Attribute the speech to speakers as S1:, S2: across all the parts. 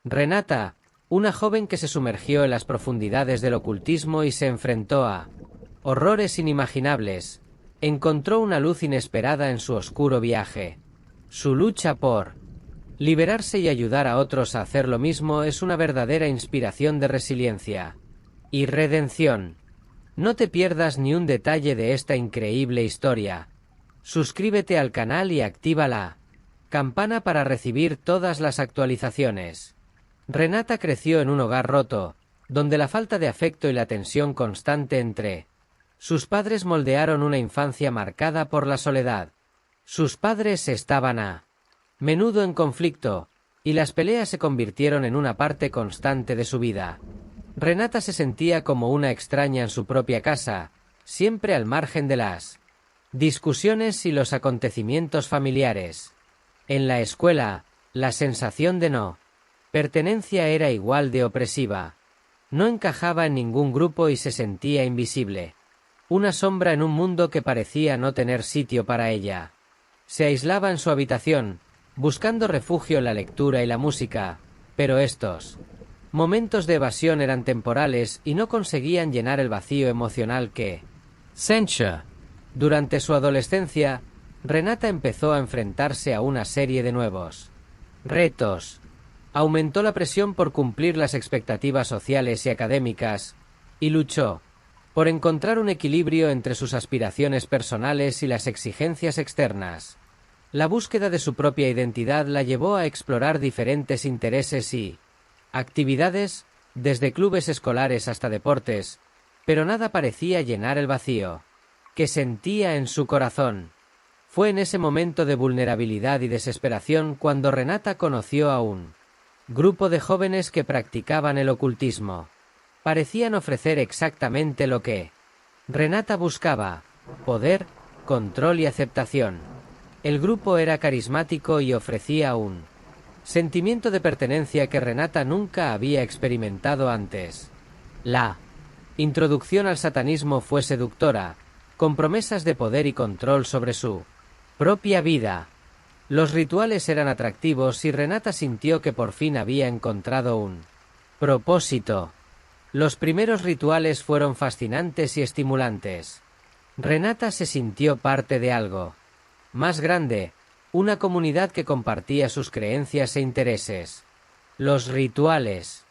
S1: Renata, una joven que se sumergió en las profundidades del ocultismo y se enfrentó a horrores inimaginables, encontró una luz inesperada en su oscuro viaje. Su lucha por liberarse y ayudar a otros a hacer lo mismo es una verdadera inspiración de resiliencia y redención. No te pierdas ni un detalle de esta increíble historia. Suscríbete al canal y activa la campana para recibir todas las actualizaciones. Renata creció en un hogar roto, donde la falta de afecto y la tensión constante entre sus padres moldearon una infancia marcada por la soledad. Sus padres estaban a menudo en conflicto, y las peleas se convirtieron en una parte constante de su vida. Renata se sentía como una extraña en su propia casa, siempre al margen de las discusiones y los acontecimientos familiares. En la escuela, la sensación de no pertenencia era igual de opresiva. No encajaba en ningún grupo y se sentía invisible. Una sombra en un mundo que parecía no tener sitio para ella. Se aislaba en su habitación, buscando refugio en la lectura y la música, pero estos momentos de evasión eran temporales y no conseguían llenar el vacío emocional que sentia. Durante su adolescencia, Renata empezó a enfrentarse a una serie de nuevos retos. Aumentó la presión por cumplir las expectativas sociales y académicas, y luchó por encontrar un equilibrio entre sus aspiraciones personales y las exigencias externas. La búsqueda de su propia identidad la llevó a explorar diferentes intereses y actividades, desde clubes escolares hasta deportes, pero nada parecía llenar el vacío que sentía en su corazón. Fue en ese momento de vulnerabilidad y desesperación cuando Renata conoció a un grupo de jóvenes que practicaban el ocultismo. Parecían ofrecer exactamente lo que Renata buscaba: poder, control y aceptación. El grupo era carismático y ofrecía un sentimiento de pertenencia que Renata nunca había experimentado antes. La introducción al satanismo fue seductora, con promesas de poder y control sobre su propia vida. Los rituales eran atractivos y Renata sintió que por fin había encontrado un propósito. Los primeros rituales fueron fascinantes y estimulantes. Renata se sintió parte de algo más grande, una comunidad que compartía sus creencias e intereses. Los rituales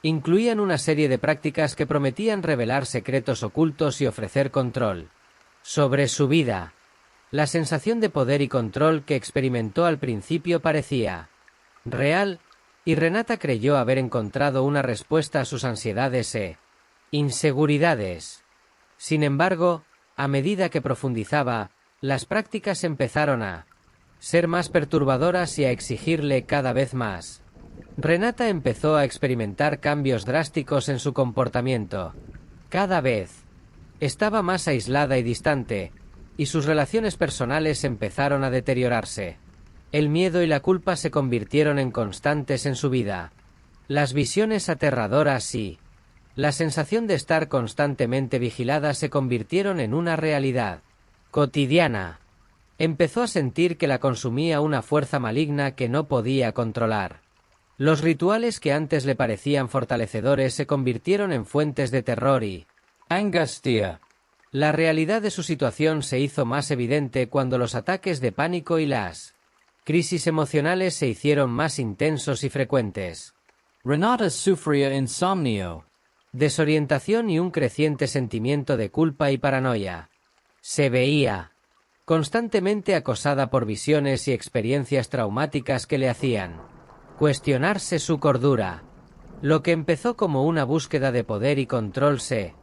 S1: incluían una serie de prácticas que prometían revelar secretos ocultos y ofrecer control sobre su vida. La sensación de poder y control que experimentó al principio parecía real, y Renata creyó haber encontrado una respuesta a sus ansiedades e inseguridades. Sin embargo, a medida que profundizaba, las prácticas empezaron a ser más perturbadoras y a exigirle cada vez más. Renata empezó a experimentar cambios drásticos en su comportamiento. Cada vez estaba más aislada y distante, y sus relaciones personales empezaron a deteriorarse. El miedo y la culpa se convirtieron en constantes en su vida. Las visiones aterradoras y la sensación de estar constantemente vigilada se convirtieron en una realidad cotidiana. Empezó a sentir que la consumía una fuerza maligna que no podía controlar. Los rituales que antes le parecían fortalecedores se convirtieron en fuentes de terror y angustia. La realidad de su situación se hizo más evidente cuando los ataques de pánico y las crisis emocionales se hicieron más intensos y frecuentes.
S2: Renata sufría insomnio,
S1: desorientación y un creciente sentimiento de culpa y paranoia. Se veía constantemente acosada por visiones y experiencias traumáticas que le hacían cuestionarse su cordura. Lo que empezó como una búsqueda de poder y control se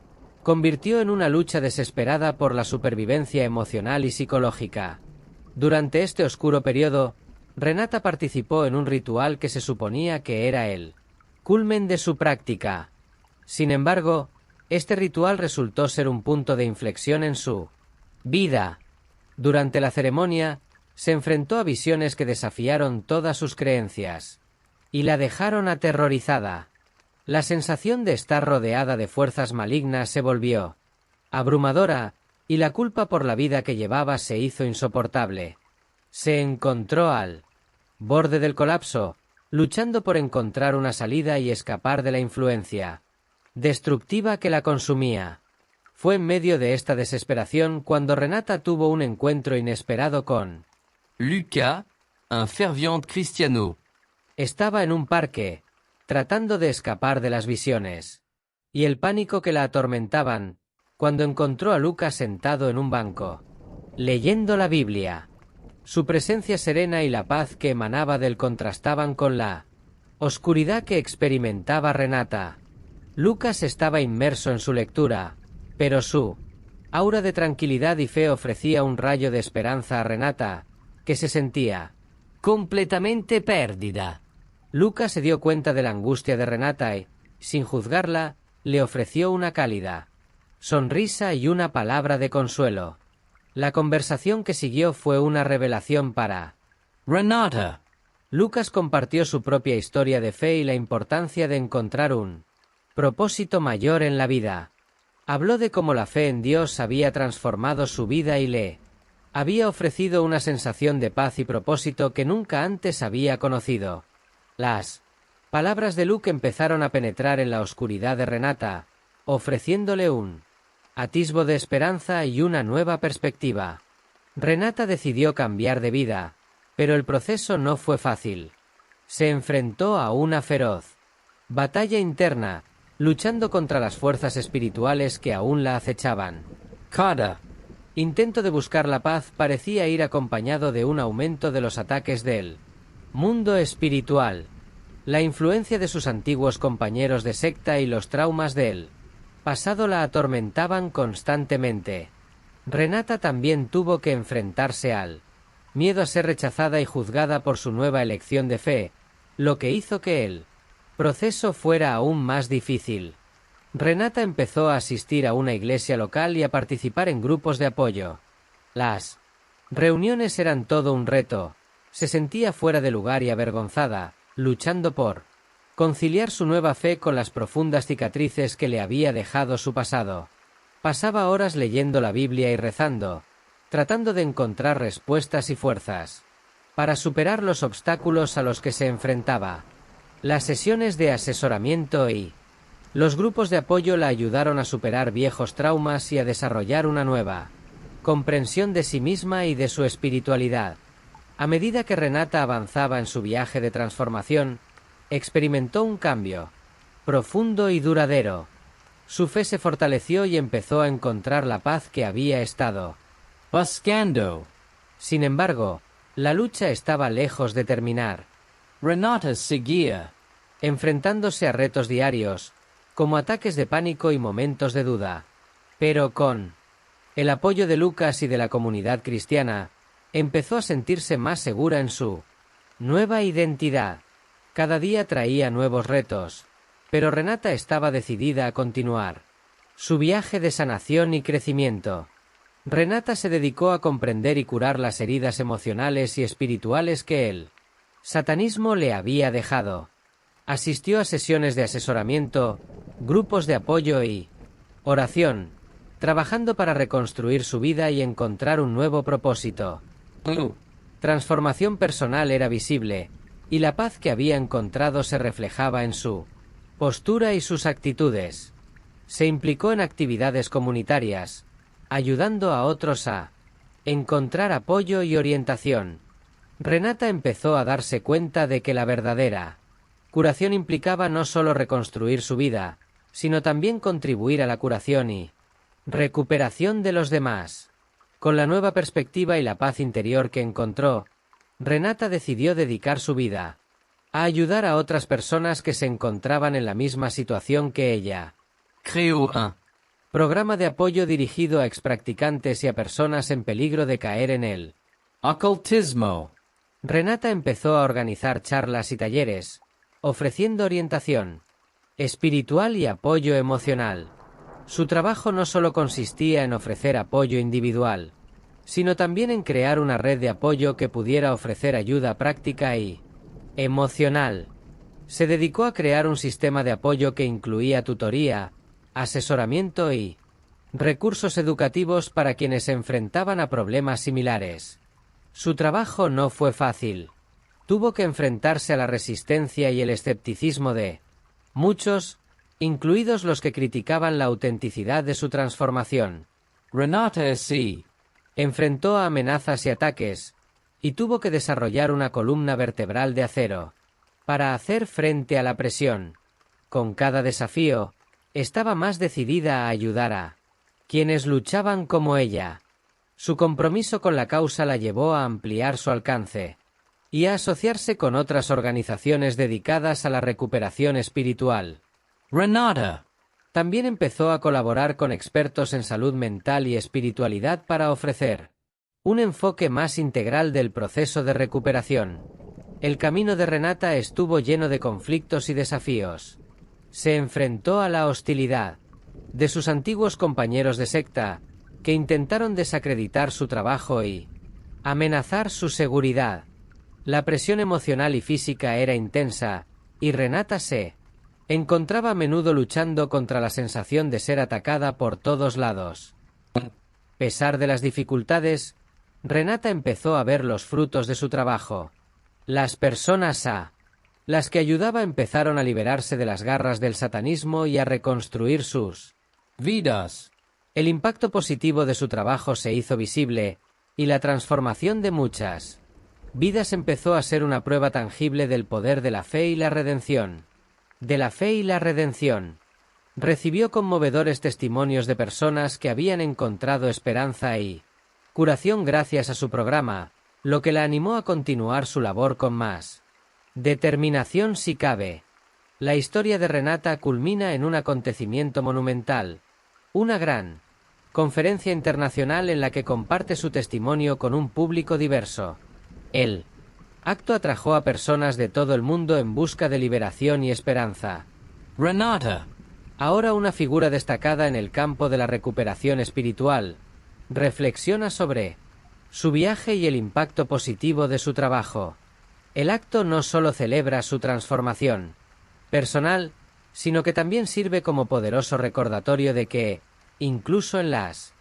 S1: convirtió en una lucha desesperada por la supervivencia emocional y psicológica. Durante este oscuro periodo, Renata participó en un ritual que se suponía que era el culmen de su práctica. Sin embargo, este ritual resultó ser un punto de inflexión en su vida. Durante la ceremonia, se enfrentó a visiones que desafiaron todas sus creencias y la dejaron aterrorizada. La sensación de estar rodeada de fuerzas malignas se volvió abrumadora, y la culpa por la vida que llevaba se hizo insoportable. Se encontró al borde del colapso, luchando por encontrar una salida y escapar de la influencia destructiva que la consumía. Fue en medio de esta desesperación cuando Renata tuvo un encuentro inesperado con
S2: Lucas, un fervent cristiano.
S1: Estaba en un parque, tratando de escapar de las visiones y el pánico que la atormentaban, cuando encontró a Lucas sentado en un banco, leyendo la Biblia. Su presencia serena y la paz que emanaba de él contrastaban con la oscuridad que experimentaba Renata. Lucas estaba inmerso en su lectura, pero su aura de tranquilidad y fe ofrecía un rayo de esperanza a Renata, que se sentía completamente perdida. Lucas se dio cuenta de la angustia de Renata y, sin juzgarla, le ofreció una cálida sonrisa y una palabra de consuelo. La conversación que siguió fue una revelación para
S2: Renata.
S1: Lucas compartió su propia historia de fe y la importancia de encontrar un propósito mayor en la vida. Habló de cómo la fe en Dios había transformado su vida y le había ofrecido una sensación de paz y propósito que nunca antes había conocido. Las palabras de Luke empezaron a penetrar en la oscuridad de Renata, ofreciéndole un atisbo de esperanza y una nueva perspectiva. Renata decidió cambiar de vida, pero el proceso no fue fácil. Se enfrentó a una feroz batalla interna, luchando contra las fuerzas espirituales que aún la acechaban. Cada intento de buscar la paz parecía ir acompañado de un aumento de los ataques del mundo espiritual, la influencia de sus antiguos compañeros de secta y los traumas del pasado la atormentaban constantemente. Renata también tuvo que enfrentarse al miedo a ser rechazada y juzgada por su nueva elección de fe, lo que hizo que el proceso fuera aún más difícil. Renata empezó a asistir a una iglesia local y a participar en grupos de apoyo. Las reuniones eran todo un reto. Se sentía fuera de lugar y avergonzada, luchando por conciliar su nueva fe con las profundas cicatrices que le había dejado su pasado. Pasaba horas leyendo la Biblia y rezando, tratando de encontrar respuestas y fuerzas para superar los obstáculos a los que se enfrentaba. Las sesiones de asesoramiento y los grupos de apoyo la ayudaron a superar viejos traumas y a desarrollar una nueva comprensión de sí misma y de su espiritualidad. A medida que Renata avanzaba en su viaje de transformación, experimentó un cambio profundo y duradero. Su fe se fortaleció y empezó a encontrar la paz que había estado
S2: buscando.
S1: Sin embargo, la lucha estaba lejos de terminar.
S2: Renata seguía
S1: enfrentándose a retos diarios, como ataques de pánico y momentos de duda. Pero con el apoyo de Lucas y de la comunidad cristiana, empezó a sentirse más segura en su nueva identidad. Cada día traía nuevos retos, pero Renata estaba decidida a continuar su viaje de sanación y crecimiento. Renata se dedicó a comprender y curar las heridas emocionales y espirituales que el satanismo le había dejado. Asistió a sesiones de asesoramiento, grupos de apoyo y oración, trabajando para reconstruir su vida y encontrar un nuevo propósito. Transformación personal era visible, y la paz que había encontrado se reflejaba en su postura y sus actitudes. Se implicó en actividades comunitarias, ayudando a otros a encontrar apoyo y orientación. Renata empezó a darse cuenta de que la verdadera curación implicaba no solo reconstruir su vida, sino también contribuir a la curación y recuperación de los demás. Con la nueva perspectiva y la paz interior que encontró, Renata decidió dedicar su vida a ayudar a otras personas que se encontraban en la misma situación que ella.
S2: Creó un
S1: programa de apoyo dirigido a expracticantes y a personas en peligro de caer en el
S2: ocultismo.
S1: Renata empezó a organizar charlas y talleres, ofreciendo orientación espiritual y apoyo emocional. Su trabajo no solo consistía en ofrecer apoyo individual, sino también en crear una red de apoyo que pudiera ofrecer ayuda práctica y emocional. Se dedicó a crear un sistema de apoyo que incluía tutoría, asesoramiento y recursos educativos para quienes se enfrentaban a problemas similares. Su trabajo no fue fácil. Tuvo que enfrentarse a la resistencia y el escepticismo de muchos, incluidos los que criticaban la autenticidad de su transformación.
S2: Renata S.C.
S1: Enfrentó a amenazas y ataques, y tuvo que desarrollar una columna vertebral de acero para hacer frente a la presión. Con cada desafío, estaba más decidida a ayudar a quienes luchaban como ella. Su compromiso con la causa la llevó a ampliar su alcance y a asociarse con otras organizaciones dedicadas a la recuperación espiritual.
S2: Renata.
S1: También empezó a colaborar con expertos en salud mental y espiritualidad para ofrecer un enfoque más integral del proceso de recuperación. El camino de Renata estuvo lleno de conflictos y desafíos. Se enfrentó a la hostilidad de sus antiguos compañeros de secta, que intentaron desacreditar su trabajo y amenazar su seguridad. La presión emocional y física era intensa, y Renata se encontraba a menudo luchando contra la sensación de ser atacada por todos lados. A pesar de las dificultades, Renata empezó a ver los frutos de su trabajo. Las personas a las que ayudaba empezaron a liberarse de las garras del satanismo y a reconstruir sus
S2: vidas.
S1: El impacto positivo de su trabajo se hizo visible, y la transformación de muchas vidas empezó a ser una prueba tangible del poder de la fe y la redención. De la fe y la redención. Recibió conmovedores testimonios de personas que habían encontrado esperanza y curación gracias a su programa, lo que la animó a continuar su labor con más determinación si cabe. La historia de Renata culmina en un acontecimiento monumental, una gran conferencia internacional en la que comparte su testimonio con un público diverso. El acto atrajo a personas de todo el mundo en busca de liberación y esperanza.
S2: Renata.
S1: Ahora una figura destacada en el campo de la recuperación espiritual, reflexiona sobre su viaje y el impacto positivo de su trabajo. El acto no solo celebra su transformación personal, sino que también sirve como poderoso recordatorio de que, incluso en las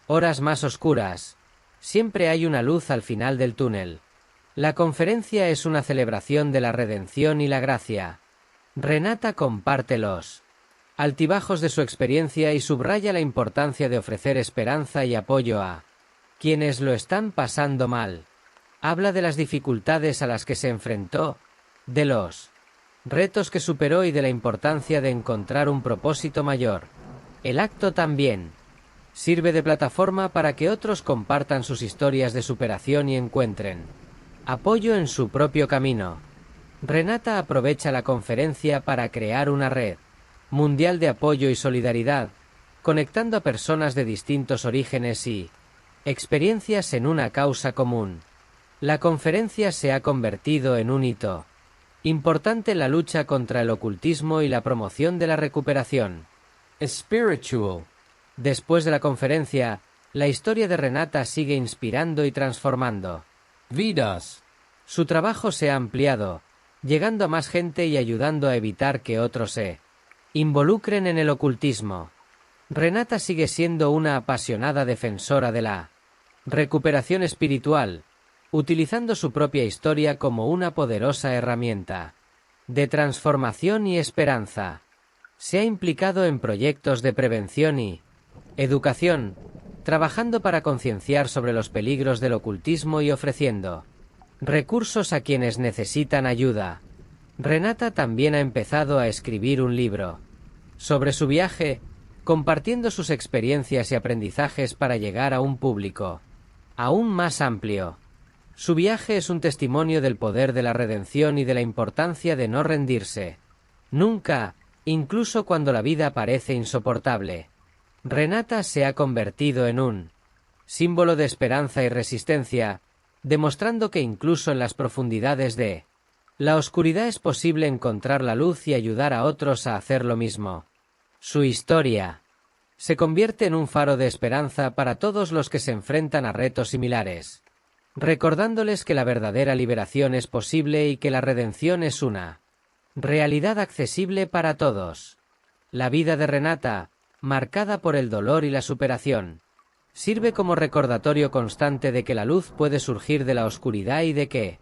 S1: horas más oscuras, siempre hay una luz al final del túnel. La conferencia es una celebración de la redención y la gracia. Renata comparte los altibajos de su experiencia y subraya la importancia de ofrecer esperanza y apoyo a quienes lo están pasando mal. Habla de las dificultades a las que se enfrentó, de los retos que superó y de la importancia de encontrar un propósito mayor. El acto también sirve de plataforma para que otros compartan sus historias de superación y encuentren apoyo en su propio camino. Renata aprovecha la conferencia para crear una red mundial de apoyo y solidaridad, conectando a personas de distintos orígenes y experiencias en una causa común. La conferencia se ha convertido en un hito importante en la lucha contra el ocultismo y la promoción de la recuperación
S2: espiritual.
S1: Después de la conferencia, la historia de Renata sigue inspirando y transformando
S2: vidas.
S1: Su trabajo se ha ampliado, llegando a más gente y ayudando a evitar que otros se involucren en el ocultismo. Renata sigue siendo una apasionada defensora de la recuperación espiritual, utilizando su propia historia como una poderosa herramienta de transformación y esperanza. Se ha implicado en proyectos de prevención y educación, trabajando para concienciar sobre los peligros del ocultismo y ofreciendo recursos a quienes necesitan ayuda. Renata también ha empezado a escribir un libro sobre su viaje, compartiendo sus experiencias y aprendizajes para llegar a un público aún más amplio. Su viaje es un testimonio del poder de la redención y de la importancia de no rendirse nunca, incluso cuando la vida parece insoportable. Renata se ha convertido en un símbolo de esperanza y resistencia, demostrando que incluso en las profundidades de la oscuridad es posible encontrar la luz y ayudar a otros a hacer lo mismo. Su historia se convierte en un faro de esperanza para todos los que se enfrentan a retos similares, recordándoles que la verdadera liberación es posible y que la redención es una realidad accesible para todos. La vida de Renata, marcada por el dolor y la superación, sirve como recordatorio constante de que la luz puede surgir de la oscuridad y de que,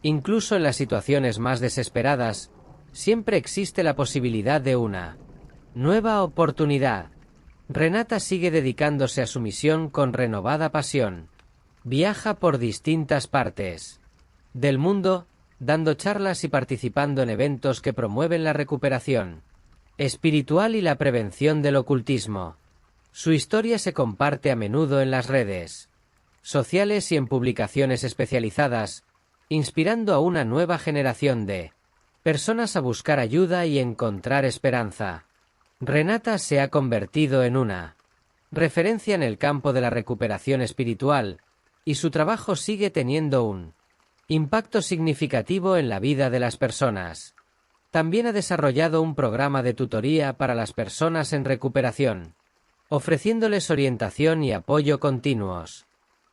S1: Incluso en las situaciones más desesperadas, siempre existe la posibilidad de una nueva oportunidad. Renata sigue dedicándose a su misión con renovada pasión. Viaja por distintas partes del mundo, dando charlas y participando en eventos que promueven la recuperación espiritual y la prevención del ocultismo. Su historia se comparte a menudo en las redes sociales y en publicaciones especializadas, inspirando a una nueva generación de personas a buscar ayuda y encontrar esperanza. Renata se ha convertido en una referencia en el campo de la recuperación espiritual, y su trabajo sigue teniendo un impacto significativo en la vida de las personas. También ha desarrollado un programa de tutoría para las personas en recuperación, ofreciéndoles orientación y apoyo continuos.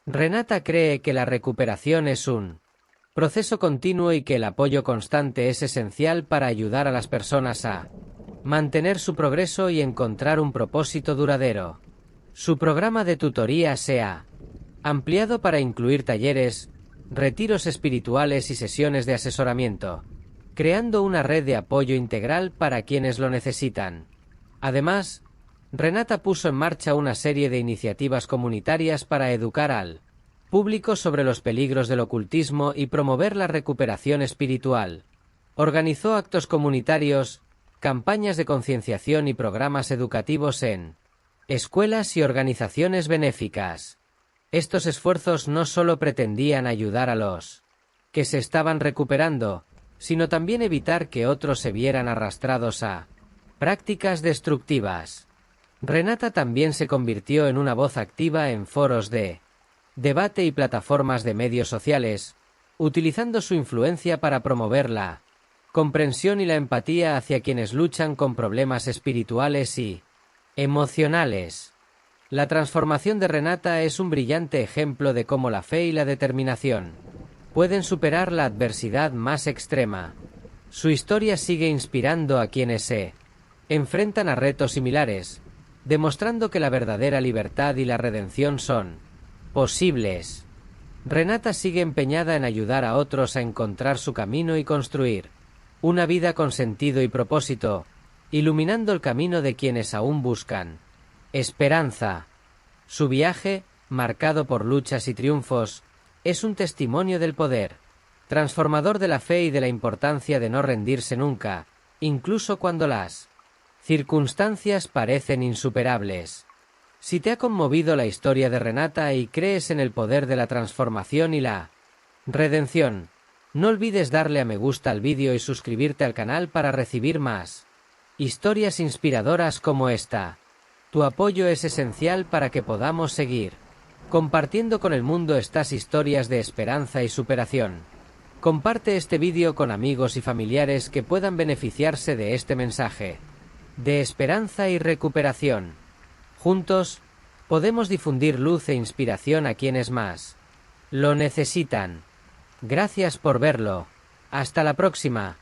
S1: Renata cree que la recuperación es un proceso continuo y que el apoyo constante es esencial para ayudar a las personas a mantener su progreso y encontrar un propósito duradero. Su programa de tutoría se ha ampliado para incluir talleres, retiros espirituales y sesiones de asesoramiento, creando una red de apoyo integral para quienes lo necesitan. Además, Renata puso en marcha una serie de iniciativas comunitarias para educar al público sobre los peligros del ocultismo y promover la recuperación espiritual. Organizó actos comunitarios, campañas de concienciación y programas educativos en escuelas y organizaciones benéficas. Estos esfuerzos no solo pretendían ayudar a los que se estaban recuperando, sino también evitar que otros se vieran arrastrados a prácticas destructivas. Renata también se convirtió en una voz activa en foros de debate y plataformas de medios sociales, utilizando su influencia para promover la comprensión y la empatía hacia quienes luchan con problemas espirituales y emocionales. La transformación de Renata es un brillante ejemplo de cómo la fe y la determinación pueden superar la adversidad más extrema. Su historia sigue inspirando a quienes se enfrentan a retos similares, demostrando que la verdadera libertad y la redención son posibles. Renata sigue empeñada en ayudar a otros a encontrar su camino y construir una vida con sentido y propósito, iluminando el camino de quienes aún buscan esperanza. Su viaje, marcado por luchas y triunfos, es un testimonio del poder transformador de la fe y de la importancia de no rendirse nunca, incluso cuando las circunstancias parecen insuperables. Si te ha conmovido la historia de Renata y crees en el poder de la transformación y la redención, no olvides darle a me gusta al vídeo y suscribirte al canal para recibir más historias inspiradoras como esta. Tu apoyo es esencial para que podamos seguir compartiendo con el mundo estas historias de esperanza y superación. Comparte este vídeo con amigos y familiares que puedan beneficiarse de este mensaje de esperanza y recuperación. Juntos, podemos difundir luz e inspiración a quienes más lo necesitan. Gracias por verlo. Hasta la próxima.